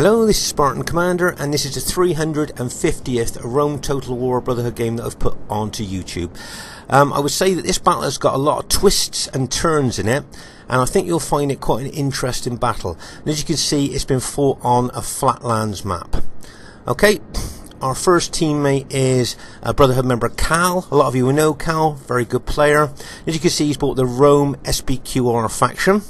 Hello, this is Spartan Commander, and this is the 350th Rome Total War Brotherhood game that I've put onto YouTube. I would say that this battle has got a lot of twists and turns in it, and I think you'll find it quite an interesting battle. And as you can see, it's been fought on a flatlands map. Okay, our first teammate is a Brotherhood member, Cal. A lot of you will know Cal, very good player. As you can see, he's bought the Rome SPQR faction.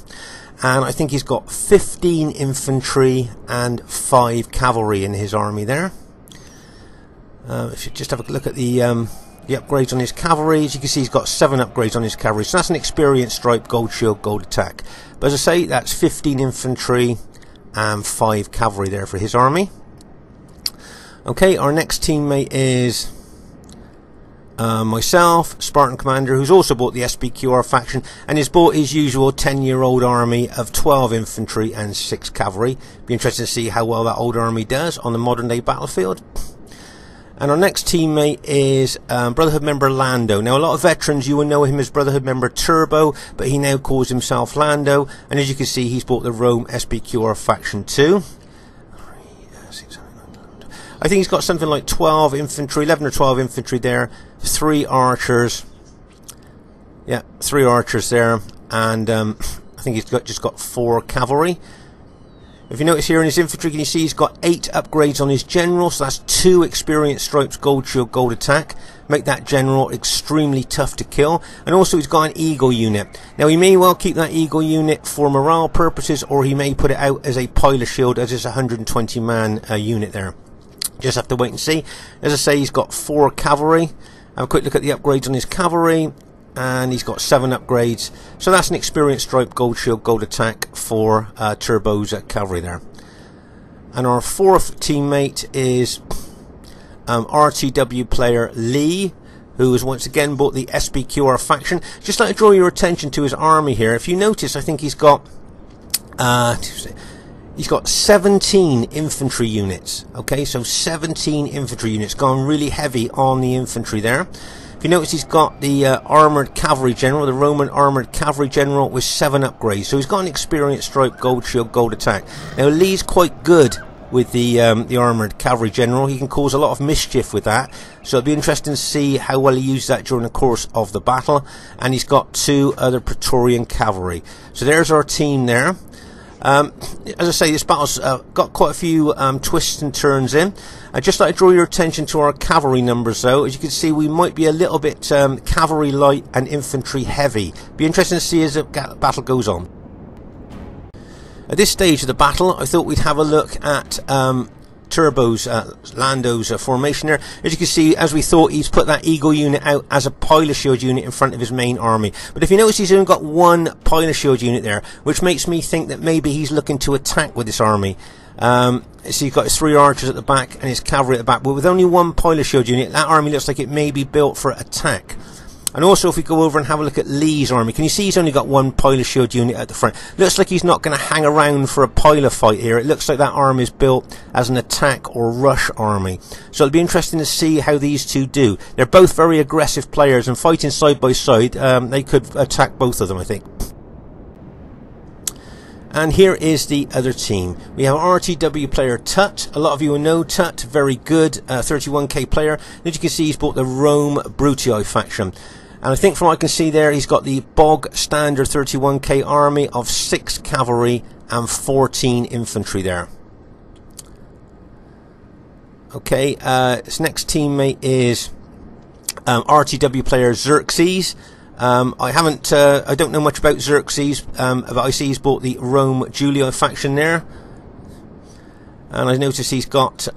And I think he's got 15 infantry and 5 cavalry in his army there. If you just have a look at the upgrades on his cavalry, as you can see, he's got 7 upgrades on his cavalry. So that's an experience stripe, gold shield, gold attack. But as I say, that's 15 infantry and 5 cavalry there for his army. Okay, our next teammate is myself, Spartan Commander, who's also bought the SPQR faction and has bought his usual 10-year-old army of 12 infantry and 6 cavalry. Be interested to see how well that old army does on the modern day battlefield. And our next teammate is Brotherhood member Lando. Now, a lot of veterans, you will know him as Brotherhood member Turbo, but he now calls himself Lando. And as you can see, he's bought the Rome SPQR faction too. I think he's got something like 12 infantry, 11 or 12 infantry there, 3 archers. Yeah, 3 archers there, and I think he's just got 4 cavalry. If you notice here in his infantry, can you see he's got 8 upgrades on his general, so that's 2 experience stripes, gold shield, gold attack. Make that general extremely tough to kill. And also he's got an eagle unit. Now he may well keep that eagle unit for morale purposes, or he may put it out as a pilot shield, as it's a 120 man unit there. Just have to wait and see. As I say, he's got 4 cavalry. Have a quick look at the upgrades on his cavalry, and he's got 7 upgrades. So that's an experience stripe, gold shield, gold attack for Turbo's cavalry there. And our fourth teammate is RTW player Lee, who has once again bought the SPQR faction. Just like to draw your attention to his army here. If you notice, I think he's got 17 infantry units. Okay, so 17 infantry units, gone really heavy on the infantry there. If you notice, he's got the armoured cavalry general, the Roman armoured cavalry general with 7 upgrades. So he's got an experience stripe, gold shield, gold attack. Now Lee's quite good with the armoured cavalry general. He can cause a lot of mischief with that. So it'll be interesting to see how well he uses that during the course of the battle. And he's got 2 other Praetorian cavalry. So there's our team there. As I say, this battle's got quite a few twists and turns in. I'd just like to draw your attention to our cavalry numbers though. As you can see, we might be a little bit cavalry light and infantry heavy. Be interesting to see as the battle goes on. At this stage of the battle, I thought we'd have a look at Turbo's, Lando's formation there. As you can see, as we thought, he's put that eagle unit out as a pilot shield unit in front of his main army. But if you notice, he's only got 1 pilot shield unit there, which makes me think that maybe he's looking to attack with this army. So he's got his 3 archers at the back and his cavalry at the back, but with only 1 pilot shield unit, that army looks like it may be built for attack. And also, if we go over and have a look at Lee's army, can you see he's only got 1 pilot shield unit at the front? Looks like he's not going to hang around for a pilot fight here. It looks like that army is built as an attack or rush army. So it'll be interesting to see how these two do. They're both very aggressive players, and fighting side by side, they could attack both of them, I think. And here is the other team. We have RTW player Tut. A lot of you will know Tut, very good 31k player. As you can see, he's bought the Rome Brutii faction. And I think from what I can see there, he's got the bog standard 31k army of 6 cavalry and 14 infantry there. Okay, his next teammate is RTW player Xerxes. I don't know much about Xerxes, but I see he's bought the Rome Julio faction there. And I notice he's got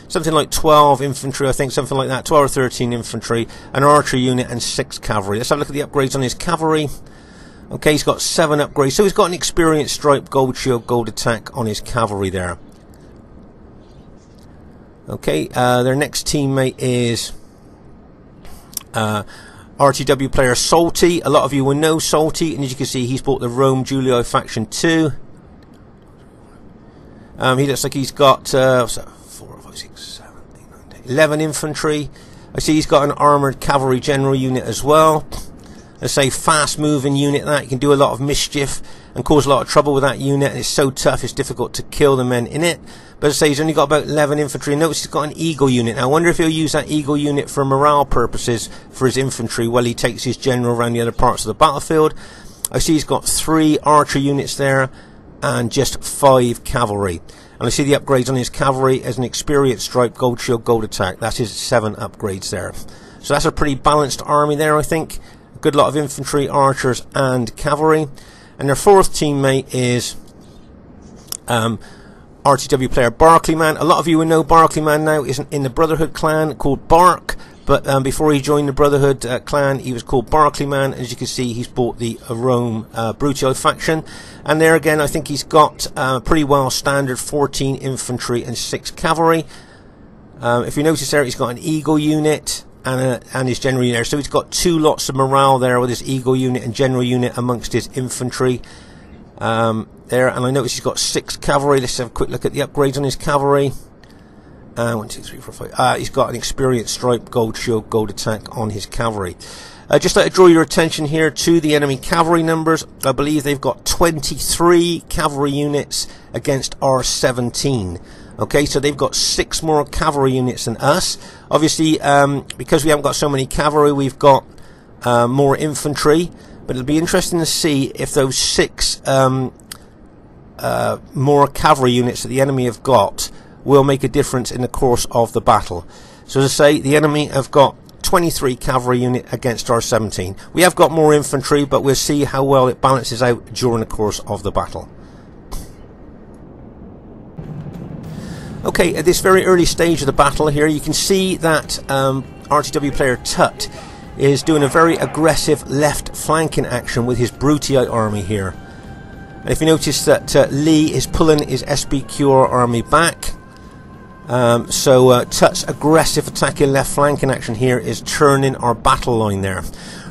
something like 12 infantry, I think, something like that, 12 or 13 infantry, an archer unit and 6 cavalry. Let's have a look at the upgrades on his cavalry. Okay, he's got 7 upgrades, so he's got an experience stripe, gold shield, gold attack on his cavalry there. Okay, their next teammate is RTW player Salty. A lot of you will know Salty, and as you can see, he's bought the Rome Julio faction too. He looks like he's got 4, 5, 6, 7, 8, 9, 10, 11 infantry. I see he's got an armoured cavalry general unit as well. Let's say fast moving unit that. You can do a lot of mischief. and cause a lot of trouble with that unit, and it's so tough it's difficult to kill the men in it. But as I say, he's only got about 11 infantry. Notice he's got an eagle unit. Now I wonder if he'll use that eagle unit for morale purposes for his infantry while he takes his general around the other parts of the battlefield. I see he's got 3 archer units there and just 5 cavalry. And I see the upgrades on his cavalry as an experience stripe, gold shield, gold attack. That's his 7 upgrades there. So that's a pretty balanced army there, I think. A good lot of infantry, archers and cavalry. And their 4th teammate is RTW player Barclayman. A lot of you will know Barclayman now isn't in the Brotherhood clan called Bark. But before he joined the Brotherhood clan, he was called Barclayman. As you can see, he's bought the Rome Brutio faction. And there again, I think he's got pretty well standard 14 infantry and 6 cavalry. If you notice there, he's got an eagle unit and his general unit there. So he's got 2 lots of morale there with his eagle unit and general unit amongst his infantry. There, and I notice he's got 6 cavalry. Let's have a quick look at the upgrades on his cavalry. 1, 2, 3, 4, 5. He's got an experience stripe, gold shield, gold attack on his cavalry. Just like to draw your attention here to the enemy cavalry numbers. I believe they've got 23 cavalry units against our 17. Okay, so they've got 6 more cavalry units than us. Obviously, because we haven't got so many cavalry, we've got more infantry. But it'll be interesting to see if those 6 more cavalry units that the enemy have got will make a difference in the course of the battle. So as I say, the enemy have got 23 cavalry unit against our 17. We have got more infantry, but we'll see how well it balances out during the course of the battle. Okay, at this very early stage of the battle here, you can see that RTW player Tut is doing a very aggressive left flanking action with his Brutii army here. And if you notice that Lee is pulling his SBQR army back, so Tut's aggressive attacking left flanking action here is turning our battle line there.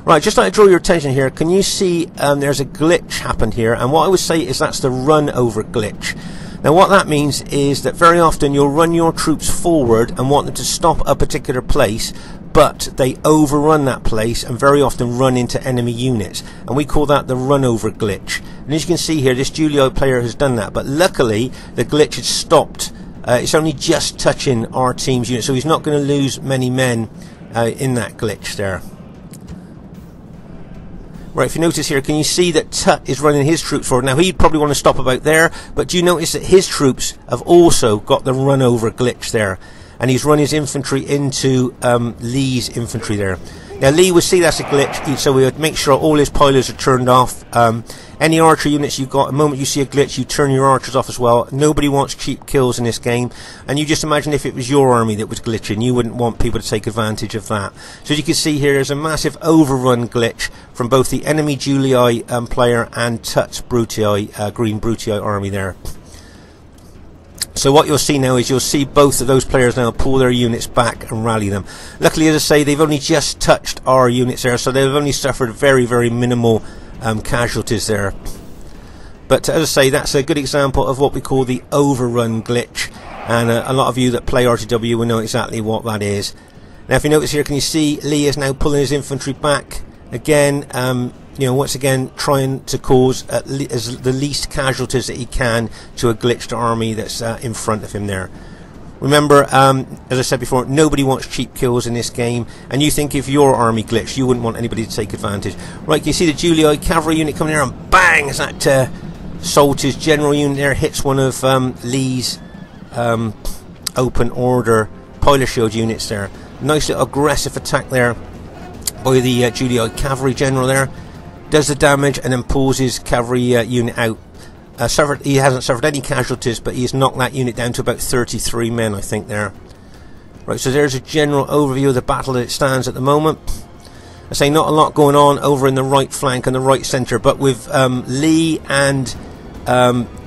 Right, just like to draw your attention here, can you see there's a glitch happened here, and what I would say is that's the run over glitch. Now what that means is that very often you'll run your troops forward and want them to stop a particular place, but they overrun that place and very often run into enemy units, and we call that the run over glitch. And as you can see here, this Julio player has done that, but luckily the glitch had stopped. It's only just touching our team's unit, so he's not going to lose many men in that glitch there. Right, if you notice here, can you see that Tut is running his troops forward? Now, he'd probably want to stop about there, but do you notice that his troops have also got the run over glitch there? And he's run his infantry into Lee's infantry there. Now Lee will see that's a glitch, so we would make sure all his pilers are turned off. Any archer units you've got, the moment you see a glitch, you turn your archers off as well. Nobody wants cheap kills in this game, and you just imagine if it was your army that was glitching, you wouldn't want people to take advantage of that. So as you can see here, there's a massive overrun glitch from both the enemy Julii player and Tut's Brutii, green Brutii army there. So what you'll see now is you'll see both of those players now pull their units back and rally them. Luckily, as I say, they've only just touched our units there, so they've only suffered very, very minimal casualties there. But as I say, that's a good example of what we call the overrun glitch, and a lot of you that play RTW will know exactly what that is. Now if you notice here, can you see Lee is now pulling his infantry back again, you know, once again trying to cause the least casualties that he can to a glitched army that's in front of him there. Remember, as I said before, nobody wants cheap kills in this game, and you think if your army glitched, you wouldn't want anybody to take advantage. Right, you see the Julii cavalry unit coming there, and bang, as that Soldiers general unit there hits one of Lee's open order pilot shield units there. Nice little aggressive attack there by the Julii cavalry general there. Does the damage and then pulls his cavalry unit out. He hasn't suffered any casualties, but he's knocked that unit down to about 33 men, I think, there. Right, so there's a general overview of the battle that it stands at the moment. I say not a lot going on over in the right flank and the right centre, but with Lee and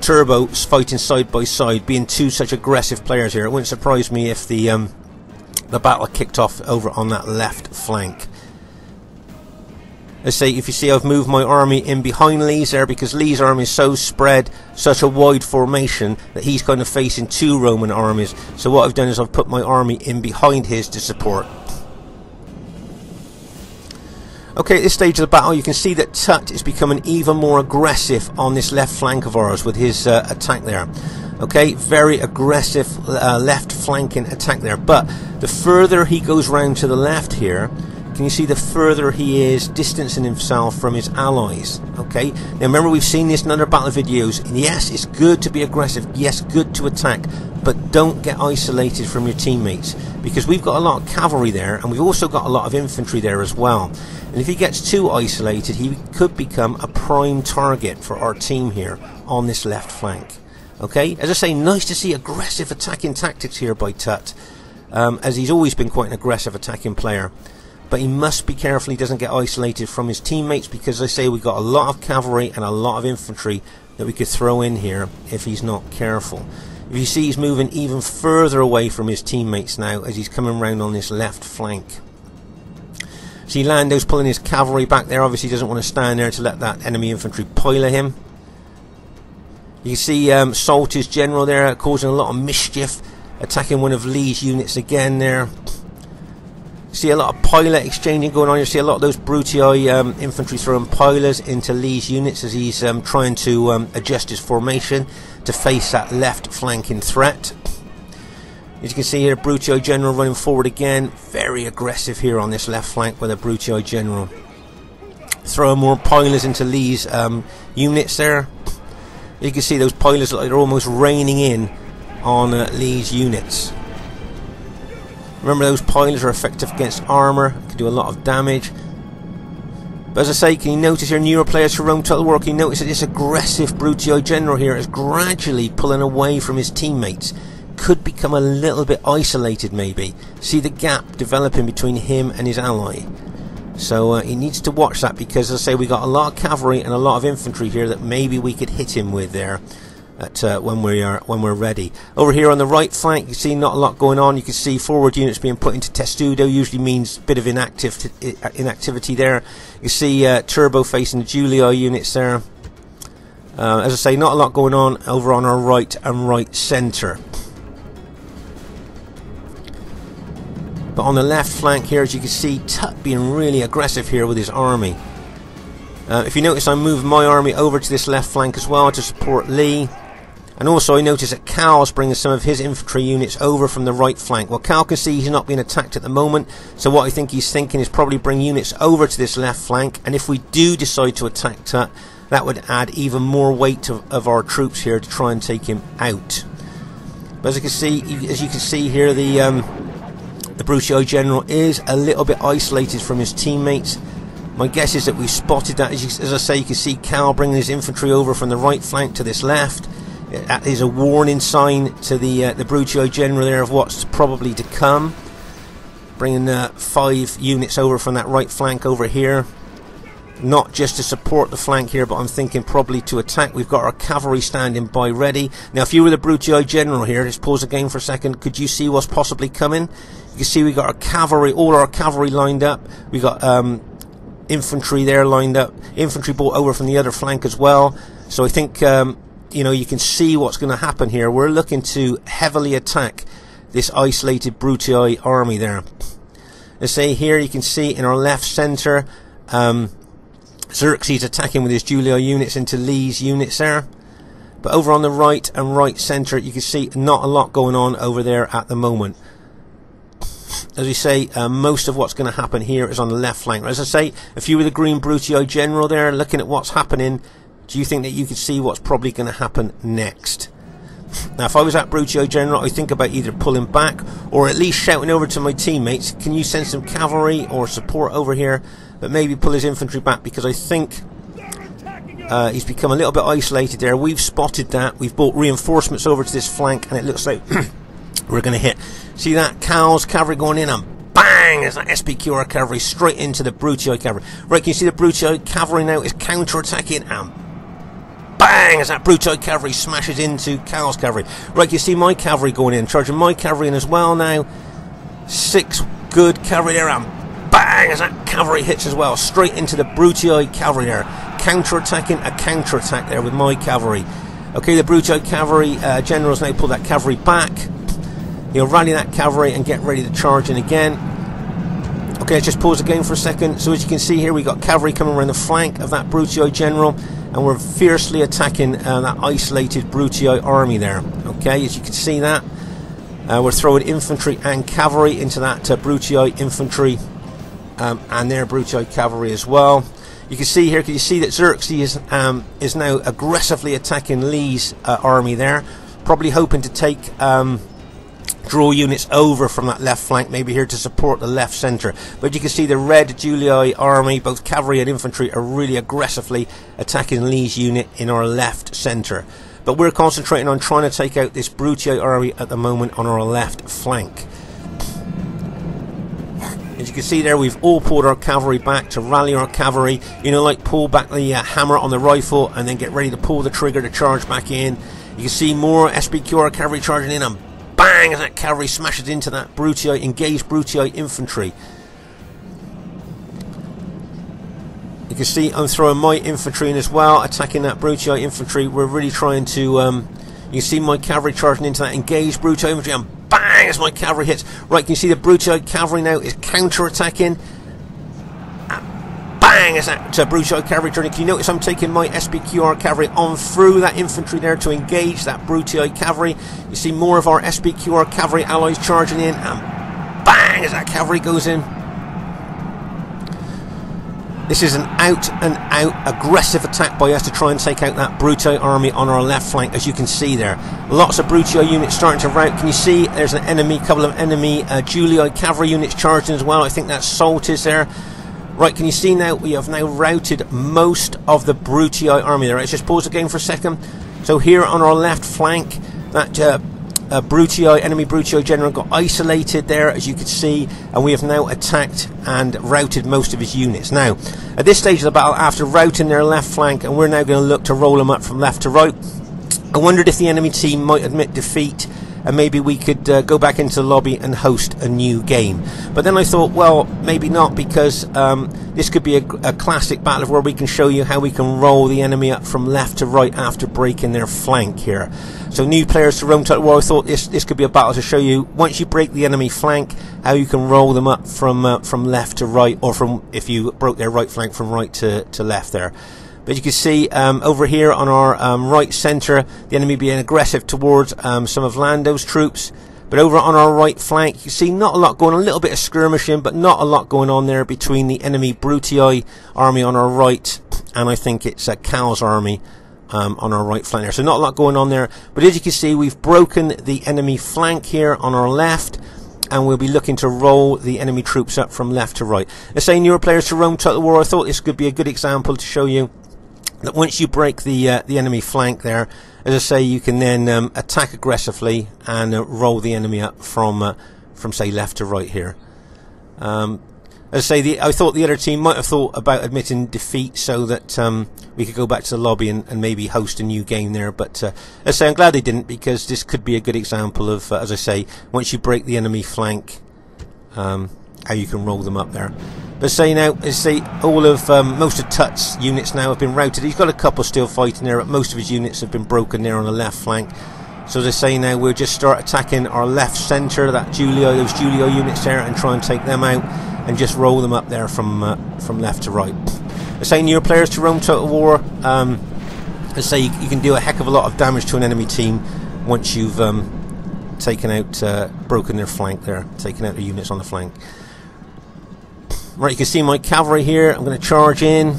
Turbo fighting side by side, being two such aggressive players here, it wouldn't surprise me if the battle kicked off over on that left flank. I say, if you see, I've moved my army in behind Lee's there, because Lee's army is so spread, such a wide formation, that he's kind of facing two Roman armies. So what I've done is I've put my army in behind his to support. Okay, at this stage of the battle, you can see that Tut is becoming even more aggressive on this left flank of ours with his attack there. Okay, very aggressive left flanking attack there. But the further he goes round to the left here, can you see the further he is distancing himself from his allies? Okay, now remember, we've seen this in other battle videos. Yes, it's good to be aggressive. Yes, good to attack. But don't get isolated from your teammates, because we've got a lot of cavalry there, and we've also got a lot of infantry there as well. And if he gets too isolated, he could become a prime target for our team here on this left flank. Okay, as I say, nice to see aggressive attacking tactics here by Tut, as he's always been quite an aggressive attacking player. But he must be careful he doesn't get isolated from his teammates, because as I say, we've got a lot of cavalry and a lot of infantry that we could throw in here if he's not careful. If you see, he's moving even further away from his teammates now as he's coming round on this left flank. See, Lando's pulling his cavalry back there. Obviously, he doesn't want to stand there to let that enemy infantry pilot him. You can see Salt, his general there, causing a lot of mischief, attacking one of Lee's units again there. You see a lot of pilot exchanging going on. You see a lot of those Brutii infantry throwing pilers into Lee's units as he's trying to adjust his formation to face that left flanking threat. As you can see here, Brutii general running forward again, very aggressive here on this left flank with a Brutii general. Throwing more pilers into Lee's units there. You can see those pilers look like they're almost raining in on Lee's units. Remember, those pilers are effective against armour, can do a lot of damage. But as I say, can you notice here, newer players for Rome Total War, can you notice that this aggressive Brutii general here is gradually pulling away from his teammates? Could become a little bit isolated maybe. See the gap developing between him and his ally. So he needs to watch that, because as I say, we got a lot of cavalry and a lot of infantry here that maybe we could hit him with there at when we're ready. Over here on the right flank, you see not a lot going on. You can see forward units being put into testudo, usually means a bit of inactivity there. You see Turbo facing the Julii units there. As I say, not a lot going on over on our right and right centre. But on the left flank here, as you can see, Tut being really aggressive here with his army. If you notice, I'm moving my army over to this left flank as well to support Lee. And also I notice that Cal's bringing some of his infantry units over from the right flank. Well, Cal can see he's not being attacked at the moment, so what I think he's thinking is probably bring units over to this left flank, and if we do decide to attack Tut, that would add even more weight of our troops here to try and take him out. But as you can see here, the Brutii general is a little bit isolated from his teammates. My guess is that we've spotted that. As I say, you can see Cal bringing his infantry over from the right flank to this left. That is a warning sign to the Brutii general there of what's probably to come. Bringing 5 units over from that right flank over here. Not just to support the flank here, but I'm thinking probably to attack. We've got our cavalry standing by ready. Now, if you were the Brutii general here, just pause the game for a second. Could you see what's possibly coming? You can see we got our cavalry, all our cavalry lined up. We got infantry there lined up. Infantry brought over from the other flank as well. So I think you know, you can see what's going to happen here. We're looking to heavily attack this isolated Brutii army there. Let's say here you can see in our left centre, Xerxes attacking with his Julii units into Lee's units there. But over on the right and right centre, you can see not a lot going on over there at the moment. As we say, most of what's going to happen here is on the left flank. As I say, if you were the green Brutii general there, looking at what's happening, do you think that you could see what's probably going to happen next? Now, if I was that Brutii general, I think about either pulling back or at least shouting over to my teammates, can you send some cavalry or support over here? But maybe pull his infantry back, because I think he's become a little bit isolated there. We've spotted that. We've brought reinforcements over to this flank, and it looks like we're going to hit. See that? Cal's cavalry going in, and bang! There's that SPQR cavalry straight into the Brutii cavalry. Right, can you see the Brutii cavalry now is counter-attacking, and bang! As that Brutii cavalry smashes into Cal's cavalry. Right, you see my cavalry going in, charging my cavalry in as well now. 6 good cavalry there, and bang! As that cavalry hits as well, straight into the Brutii cavalry there. Counter-attacking, a counter-attack there with my cavalry. Okay, the Brutii cavalry generals now pull that cavalry back. He'll rally that cavalry and get ready to charge in again. Okay, let's just pause the game for a second. So as you can see here, we got cavalry coming around the flank of that Brutii general, and we're fiercely attacking that isolated Brutii army there. Okay, as you can see that, we're throwing infantry and cavalry into that Brutii infantry and their Brutii cavalry as well. You can see here, can you see that Xerxes is now aggressively attacking Lee's army there, probably hoping to take draw units over from that left flank, maybe here to support the left centre. But you can see the red Julii army, both cavalry and infantry, are really aggressively attacking Lee's unit in our left centre. But we're concentrating on trying to take out this Brutii army at the moment on our left flank. As you can see there, we've all pulled our cavalry back to rally our cavalry, you know, like pull back the hammer on the rifle and then get ready to pull the trigger to charge back in. You can see more SPQR cavalry charging in, and bang, as that cavalry smashes into that Brutii, engaged Brutii infantry. You can see I'm throwing my infantry in as well, attacking that Brutii infantry. We're really trying to, you can see my cavalry charging into that engaged Brutii infantry, and bang, as my cavalry hits. Right, can you see the Brutii cavalry now is counter-attacking? Bang, as that Brutii cavalry turning. Can you notice I'm taking my SPQR cavalry on through that infantry there to engage that Brutii cavalry? You see more of our SPQR cavalry allies charging in, and bang, as that cavalry goes in. This is an out-and-out aggressive attack by us to try and take out that Brutii army on our left flank, as you can see there. Lots of Brutii units starting to rout. Can you see there's an enemy, couple of enemy Julii cavalry units charging as well. I think that Salt is there. Right, can you see now we have now routed most of the Brutii army there. Let's just pause the game for a second. So here on our left flank, that enemy Brutii general got isolated there, as you can see, and we have now attacked and routed most of his units. Now, at this stage of the battle, after routing their left flank, and we're now going to look to roll them up from left to right, I wondered if the enemy team might admit defeat, and maybe we could go back into the lobby and host a new game. But then I thought, well, maybe not, because this could be a classic battle where we can show you how we can roll the enemy up from left to right after breaking their flank here. So new players to Rome Total War, I thought this could be a battle to show you, once you break the enemy flank, how you can roll them up from left to right, or from, if you broke their right flank, from right to left there. But you can see over here on our right centre, the enemy being aggressive towards some of Lando's troops. But over on our right flank, you can see not a lot going on, a little bit of skirmishing, but not a lot going on there between the enemy Brutii army on our right, and I think it's Cal's army on our right flank there. So not a lot going on there. But as you can see, we've broken the enemy flank here on our left, and we'll be looking to roll the enemy troops up from left to right. Let's say newer players to Rome Total War, I thought this could be a good example to show you that once you break the enemy flank there, as I say, you can then attack aggressively and roll the enemy up from say left to right here. As I say, I thought the other team might have thought about admitting defeat so that we could go back to the lobby and maybe host a new game there. But as I say, I'm glad they didn't, because this could be a good example of, as I say, once you break the enemy flank, how you can roll them up there. But say now, as say, all of most of Tut's units now have been routed. He's got a couple still fighting there, but most of his units have been broken there on the left flank. So as I say now, we'll just start attacking our left centre, that those Julii units there, and try and take them out, and just roll them up there from left to right. As I say, newer players to Rome Total War, as I say, you can do a heck of a lot of damage to an enemy team once you've taken out, broken their flank there, taken out the units on the flank. Right, you can see my cavalry here. I'm going to charge in.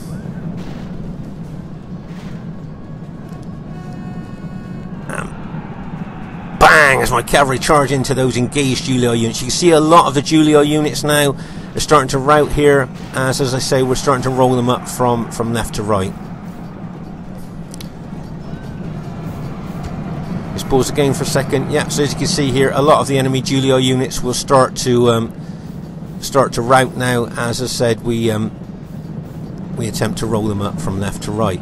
Bang! As my cavalry charge into those engaged Julii units. You can see a lot of the Julii units now are starting to rout here. As I say, we're starting to roll them up from left to right. Let's pause the game for a second. Yeah, so as you can see here, a lot of the enemy Julii units will start to rout now. As I said, we attempt to roll them up from left to right.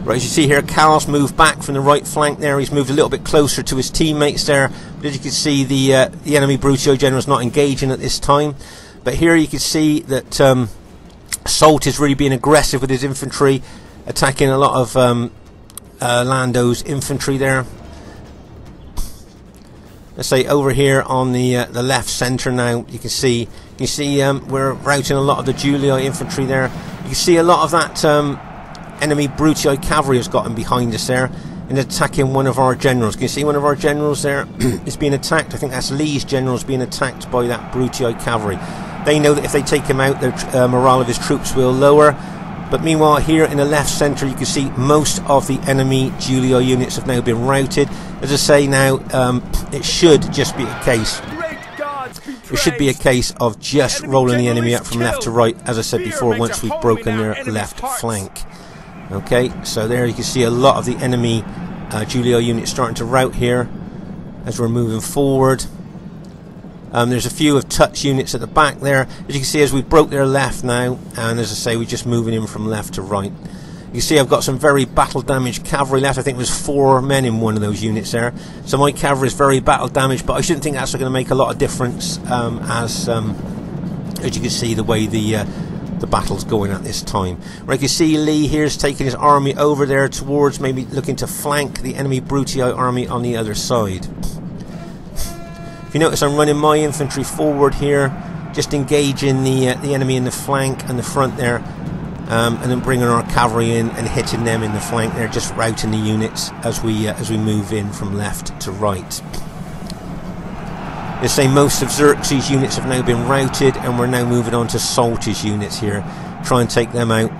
Right, as you see here, Cal's moved back from the right flank there. He's moved a little bit closer to his teammates there. But as you can see, the enemy Brutii general is not engaging at this time. But here you can see that Salt is really being aggressive with his infantry, attacking a lot of Lando's infantry there. let's say over here on the left centre now, you can see we're routing a lot of the Julii infantry there. You can see a lot of that enemy Brutii cavalry has gotten behind us there and attacking one of our generals. Can you see one of our generals there is being attacked? I think that's Lee's generals being attacked by that Brutii cavalry. They know that if they take him out, their morale of his troops will lower. But meanwhile, here in the left centre, you can see most of the enemy Julii units have now been routed. As I say now, it should just be a case. It should be a case of just rolling the enemy up from left to right, as I said before, once we've broken their left flank. Okay, so there you can see a lot of the enemy Julii units starting to rout here as we're moving forward. There's a few of Tut's units at the back there. As you can see, as we broke their left now, and as I say, we're just moving in from left to right. You can see I've got some very battle damaged cavalry left. I think there's 4 men in one of those units there. So my cavalry is very battle damaged, but I shouldn't think that's going to make a lot of difference as you can see the way the battle's going at this time. Right, you can see Lee here is taking his army over there towards maybe looking to flank the enemy Brutii army on the other side. If you notice, I'm running my infantry forward here, just engaging the enemy in the flank and the front there, and then bringing our cavalry in and hitting them in the flank there, just routing the units as we move in from left to right. They say most of Xerxes' units have now been routed, and we're now moving on to Salty's units here, try and take them out.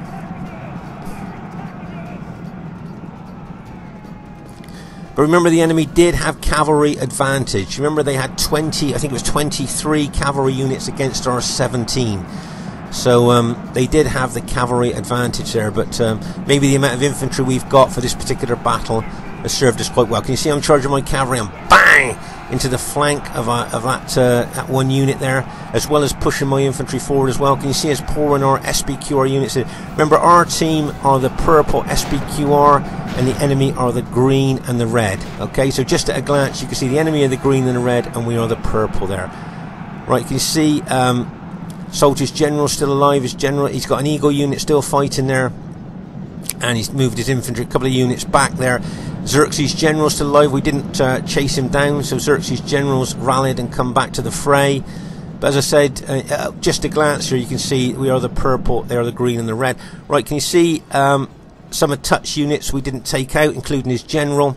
But remember, the enemy did have cavalry advantage. Remember, they had 20, I think it was 23 cavalry units against our 17. So they did have the cavalry advantage there, but maybe the amount of infantry we've got for this particular battle has served us quite well. Can you see I'm charging my cavalry and bang into the flank of that one unit there, as well as pushing my infantry forward as well. Can you see us pouring our SPQR units in? Remember, our team are the purple SPQR and the enemy are the green and the red. Okay, so just at a glance you can see the enemy are the green and the red, and we are the purple there. Right, you can see Soldier's general still alive. His general, he's got an eagle unit still fighting there, and he's moved his infantry a couple of units back there. Xerxes' general still alive. We didn't chase him down, so Xerxes' generals rallied and come back to the fray. But as I said, just a glance here, you can see we are the purple, they are the green and the red. Right, can you see some of Tut's units we didn't take out, including his general,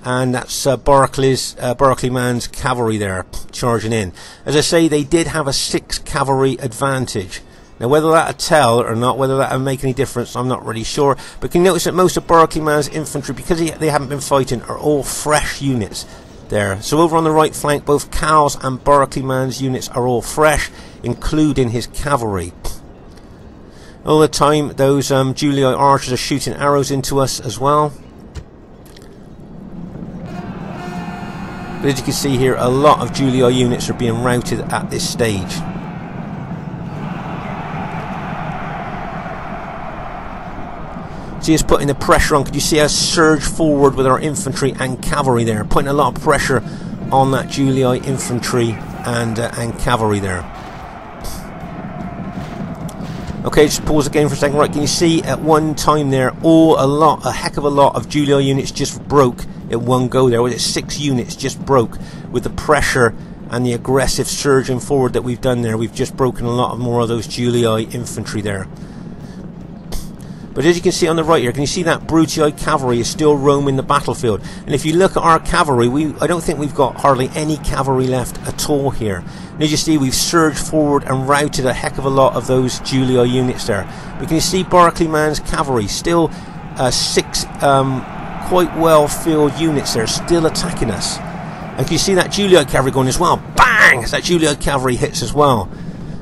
and that's Barclayman's cavalry there charging in. As I say, they did have a 6 cavalry advantage. Now, whether that'll tell or not, whether that'll make any difference, I'm not really sure. But you can notice that most of Barclayman's infantry, because they haven't been fighting, are all fresh units there. So over on the right flank, both Cal's and Barclayman's units are all fresh, including his cavalry. All the time, those Julii archers are shooting arrows into us as well. But as you can see here, a lot of Julii units are being routed at this stage. See us putting the pressure on. Could you see us surge forward with our infantry and cavalry there, putting a lot of pressure on that Julii infantry and cavalry there. Okay, just pause again for a second. Right, can you see at one time there, a heck of a lot of Julii units just broke in one go there. Was it 6 units just broke with the pressure and the aggressive surging forward that we've done there? We've just broken a lot more of those Julii infantry there. But as you can see on the right here, can you see that Brutii cavalry is still roaming the battlefield? And if you look at our cavalry, I don't think we've got hardly any cavalry left at all here. And as you see, we've surged forward and routed a heck of a lot of those Julii units there. But can you see Barclayman's cavalry, still 6 quite well-filled units there, still attacking us. And can you see that Julii cavalry going as well? Bang! As that Julii cavalry hits as well.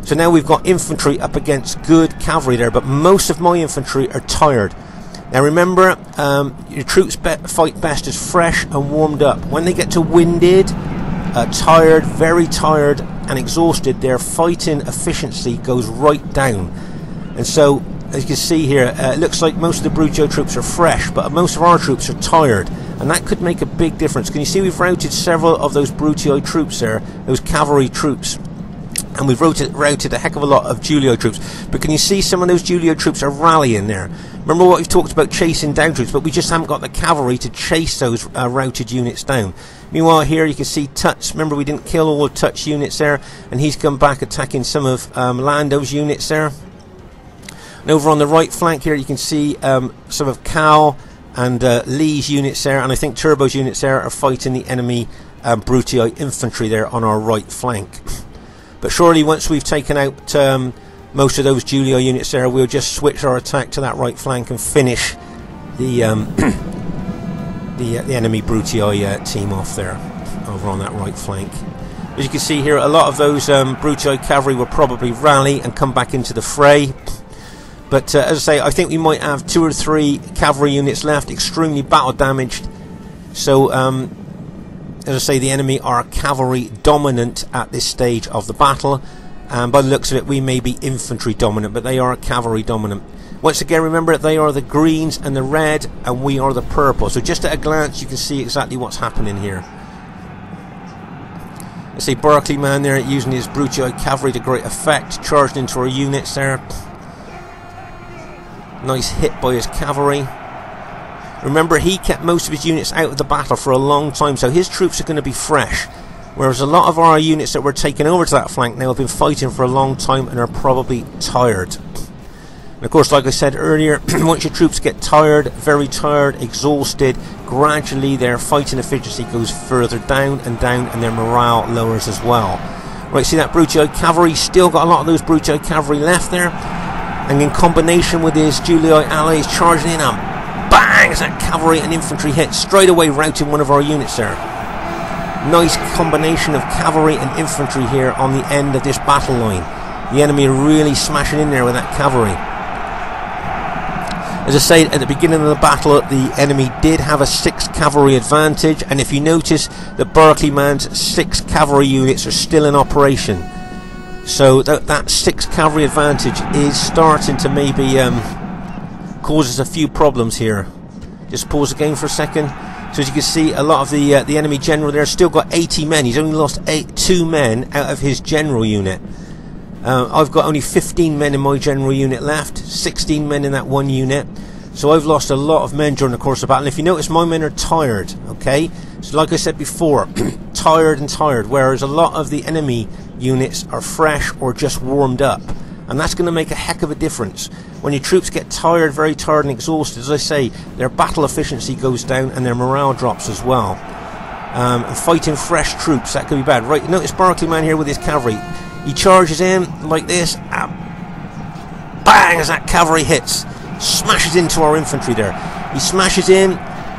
So now we've got infantry up against good cavalry there, but most of my infantry are tired. Now remember, your troops fight best as fresh and warmed up. When they get to winded, tired, very tired and exhausted, their fighting efficiency goes right down. And so, as you can see here, it looks like most of the Brutii troops are fresh, but most of our troops are tired. And that could make a big difference. Can you see we've routed several of those Brutii troops there, those cavalry troops? and we've routed a heck of a lot of Julio troops. But can you see some of those Julio troops are rallying there? Remember what we've talked about, chasing down troops, but we just haven't got the cavalry to chase those routed units down. Meanwhile here you can see Tut's, remember we didn't kill all of Tut's units there, and he's come back attacking some of Lando's units there. And over on the right flank here you can see some of Cal and Lee's units there, and I think Turbo's units there are fighting the enemy Brutii infantry there on our right flank. But surely once we've taken out most of those Julio units there, we'll just switch our attack to that right flank and finish the the enemy Brutii team off there over on that right flank. As you can see here, a lot of those Brutii cavalry will probably rally and come back into the fray. But as I say, I think we might have 2 or 3 cavalry units left, extremely battle damaged. So as I say, the enemy are cavalry dominant at this stage of the battle, and by the looks of it we may be infantry dominant, but they are cavalry dominant. Once again, remember they are the greens and the red and we are the purple, so just at a glance you can see exactly what's happening here. Let's see, Berkeley man there using his Brutii cavalry to great effect, charging into our units there. Nice hit by his cavalry. Remember, he kept most of his units out of the battle for a long time, so his troops are going to be fresh. Whereas a lot of our units that were taken over to that flank now have been fighting for a long time and are probably tired. And of course, like I said earlier, once your troops get tired, very tired, exhausted, gradually their fighting efficiency goes further down, and their morale lowers as well. Right, see that Brutii cavalry? Still got a lot of those Brutii cavalry left there. And in combination with his Julio allies charging in, bangs that cavalry and infantry hit, straight away routing one of our units there. Nice combination of cavalry and infantry here on the end of this battle line. The enemy are really smashing in there with that cavalry. As I say, at the beginning of the battle, the enemy did have a 6 cavalry advantage, and if you notice, the Berkeley man's 6 cavalry units are still in operation. So that 6 cavalry advantage is starting to maybe causes a few problems here. Just pause the game for a second. So as you can see, a lot of the enemy general there still got 80 men. He's only lost 2 men out of his general unit. I've got only 15 men in my general unit left, 16 men in that one unit. So I've lost a lot of men during the course of battle. And if you notice, my men are tired, okay? So like I said before, tired, whereas a lot of the enemy units are fresh or just warmed up. And that's going to make a heck of a difference. When your troops get tired, very tired and exhausted, as I say, their battle efficiency goes down and their morale drops as well. And fighting fresh troops, that could be bad. Right, notice Berkeley man here with his cavalry. He charges in like this, bang, as that cavalry hits. Smashes into our infantry there. He smashes in,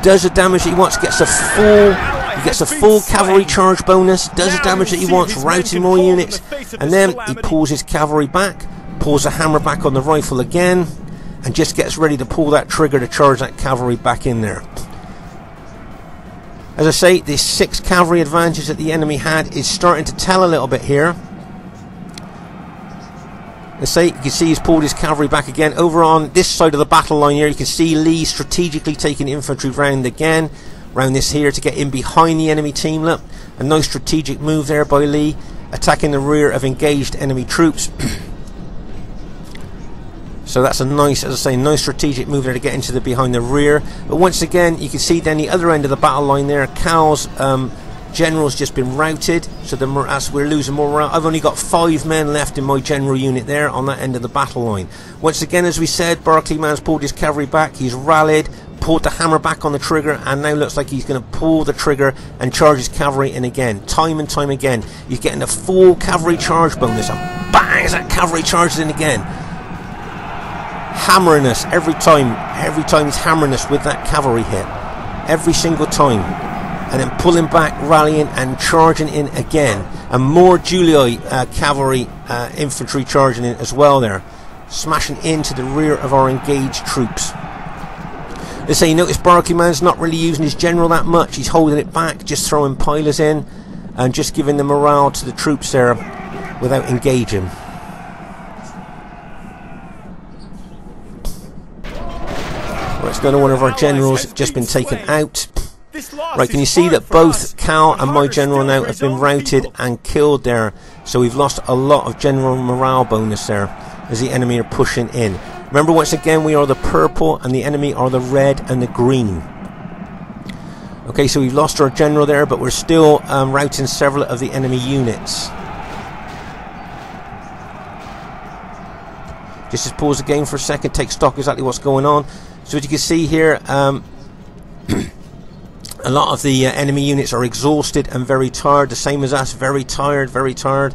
does the damage that he wants, gets a full cavalry charge bonus, does the damage that he wants, routing more units, and then he pulls his cavalry back, pulls the hammer back on the rifle again, and just gets ready to pull that trigger to charge that cavalry back in there. As I say, this 6 cavalry advantage that the enemy had is starting to tell a little bit here. Let's say, you can see he's pulled his cavalry back again. Over on this side of the battle line here, you can see Lee strategically taking infantry round again, round this here to get in behind the enemy team. Look, a nice strategic move there by Lee, attacking the rear of engaged enemy troops. So that's a nice, as I say, nice strategic move there to get into the behind the rear. But once again, you can see down the other end of the battle line there, Cal's general's just been routed, so as we're losing more morale. I've only got 5 men left in my general unit there on that end of the battle line. Once again, as we said, Berkeley man's pulled his cavalry back, he's rallied, pulled the hammer back on the trigger, and now looks like he's going to pull the trigger and charge his cavalry in again. Time and time again, he's getting a full cavalry charge bonus, and bang, as that cavalry charges in again. Hammering us every time he's hammering us with that cavalry hit. Every single time. And then pulling back, rallying and charging in again, and more Julio cavalry infantry charging in as well there, smashing into the rear of our engaged troops. Let's say you notice Berkeley man's not really using his general that much, he's holding it back, just throwing pilers in and just giving the morale to the troops there without engaging. Right, it's another one of our generals just been taken out. Right, can you see that both Cal and my general now have been routed and killed there? So we've lost a lot of general morale bonus there as the enemy are pushing in. Remember, once again, we are the purple and the enemy are the red and the green. Okay, so we've lost our general there, but we're still routing several of the enemy units. Just pause the game for a second, take stock exactly what's going on. So as you can see here, a lot of the enemy units are exhausted and very tired, the same as us, very tired, very tired.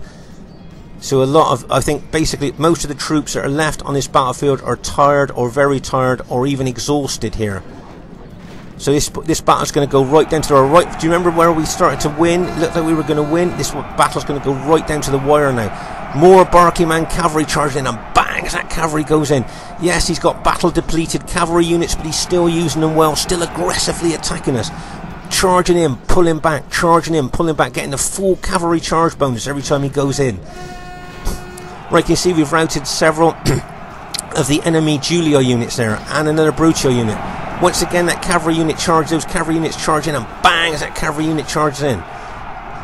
So a lot of, I think basically most of the troops that are left on this battlefield are tired or very tired or even exhausted here. So this battle's going to go right down to our right. Do you remember where we started to win? It looked like we were going to win. This battle's going to go right down to the wire now. More Barclayman cavalry charging in, and bang, as that cavalry goes in. Yes, he's got battle depleted cavalry units, but he's still using them well, still aggressively attacking us. Charging in, pulling back, charging in, pulling back, getting the full cavalry charge bonus every time he goes in. Right, you can see we've routed several of the enemy Giulio units there, and another Brucio unit. Once again, that cavalry unit charges, those cavalry units charge in, and bang, as that cavalry unit charges in.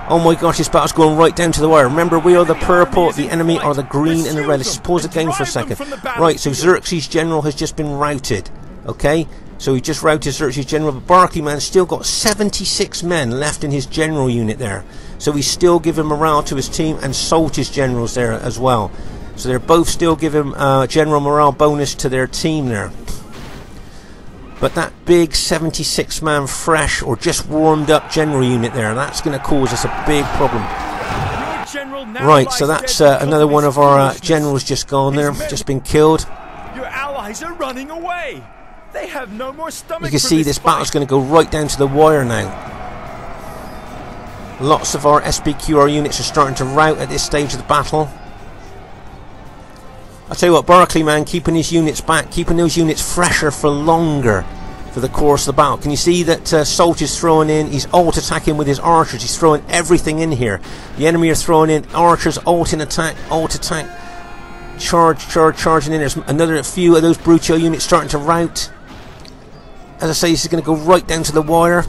Oh my gosh, this battle's going right down to the wire. Remember, we are the purple, the enemy are the green and the red. Let's just pause the game for a second. Right, so Xerxes' general has just been routed. Okay, so he just routed Xerxes' general, but Barclayman's still got 76 men left in his general unit there. So he's still giving morale to his team, and Soldiers' generals there as well. So they're both still giving general morale bonus to their team there. But that big 76-man fresh or just warmed up general unit there, that's going to cause us a big problem. Right, so that's another one of our generals just gone there, just been killed. Your allies are running away. They have no more stomach. You can see this battle's going to go right down to the wire now. Lots of our SPQR units are starting to rout at this stage of the battle. I'll tell you what, Barclayman keeping his units back, keeping those units fresher for longer for the course of the battle. Can you see that Soldier's throwing in, he's alt attacking with his archers, he's throwing everything in here. The enemy are throwing in archers, alt in attack, charging in. There's another few of those Brucio units starting to rout. As I say, this is going to go right down to the wire.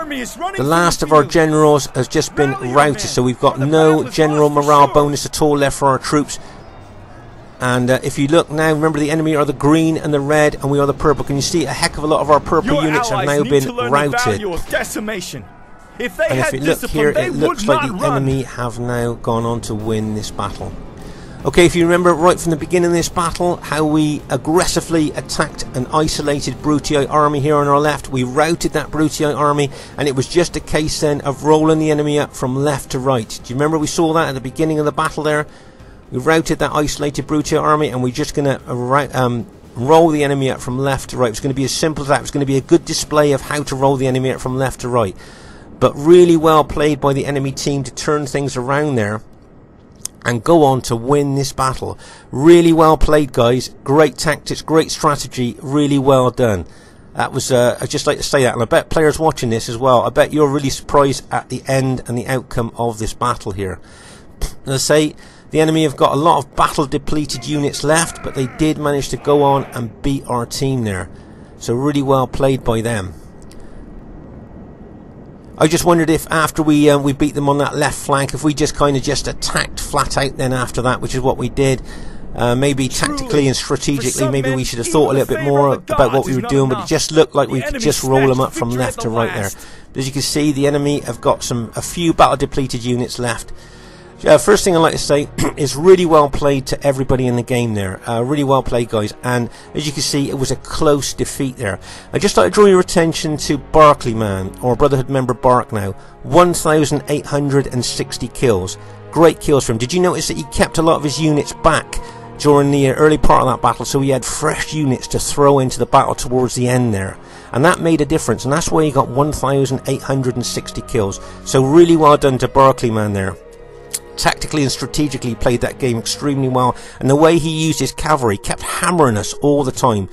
The last of our generals has just been routed, so we've got no general morale bonus at all left for our troops. And if you look now, remember the enemy are the green and the red, and we are the purple. Can you see a heck of a lot of our purple units have now been routed? And if you look here, it looks like the enemy have now gone on to win this battle. Okay, if you remember right from the beginning of this battle, how we aggressively attacked an isolated Brutii army here on our left. We routed that Brutii army, and it was just a case then of rolling the enemy up from left to right. Do you remember we saw that at the beginning of the battle there? We routed that isolated Brutii army, and we're just going to roll the enemy up from left to right. It's going to be as simple as that. It's going to be a good display of how to roll the enemy up from left to right. But really well played by the enemy team to turn things around there and go on to win this battle. Really well played, guys. Great tactics, great strategy, really well done. That was, I'd just like to say that, and I bet players watching this as well, I bet you're really surprised at the end and the outcome of this battle here. As I say, the enemy have got a lot of battle depleted units left, but they did manage to go on and beat our team there. So really well played by them. I just wondered if after we beat them on that left flank, if we just kind of just attacked flat out then after that, which is what we did. Maybe tactically and strategically, maybe we should have thought a little bit more about what we were doing, but it just looked like we could just roll them up from left to right there. As you can see, the enemy have got a few battle depleted units left. First thing I'd like to say is really well played to everybody in the game there. Really well played, guys. And as you can see, it was a close defeat there. I'd just like to draw your attention to Barclayman, or Brotherhood member Bark now. 1,860 kills. Great kills for him. Did you notice that he kept a lot of his units back during the early part of that battle, so he had fresh units to throw into the battle towards the end there? And that made a difference, and that's why he got 1,860 kills. So really well done to Barclayman there. Tactically and strategically played that game extremely well, and the way he used his cavalry, kept hammering us all the time.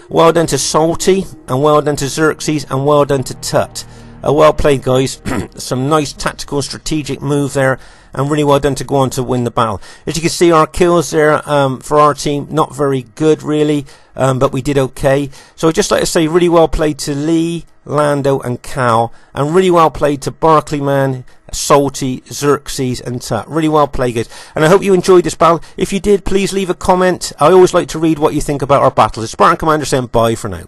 Well done to Salty, and well done to Xerxes, and well done to Tut. Well played, guys. Some nice tactical strategic move there, and really well done to go on to win the battle. As you can see, our kills there for our team, not very good really, but we did okay. So I'd just like to say really well played to Lee, Lando and Cal, and really well played to Barkleyman, Salty, Xerxes and Tut. Really well played, guys, and I hope you enjoyed this battle. If you did, please leave a comment. I always like to read what you think about our battles. Spartan Commander saying bye for now.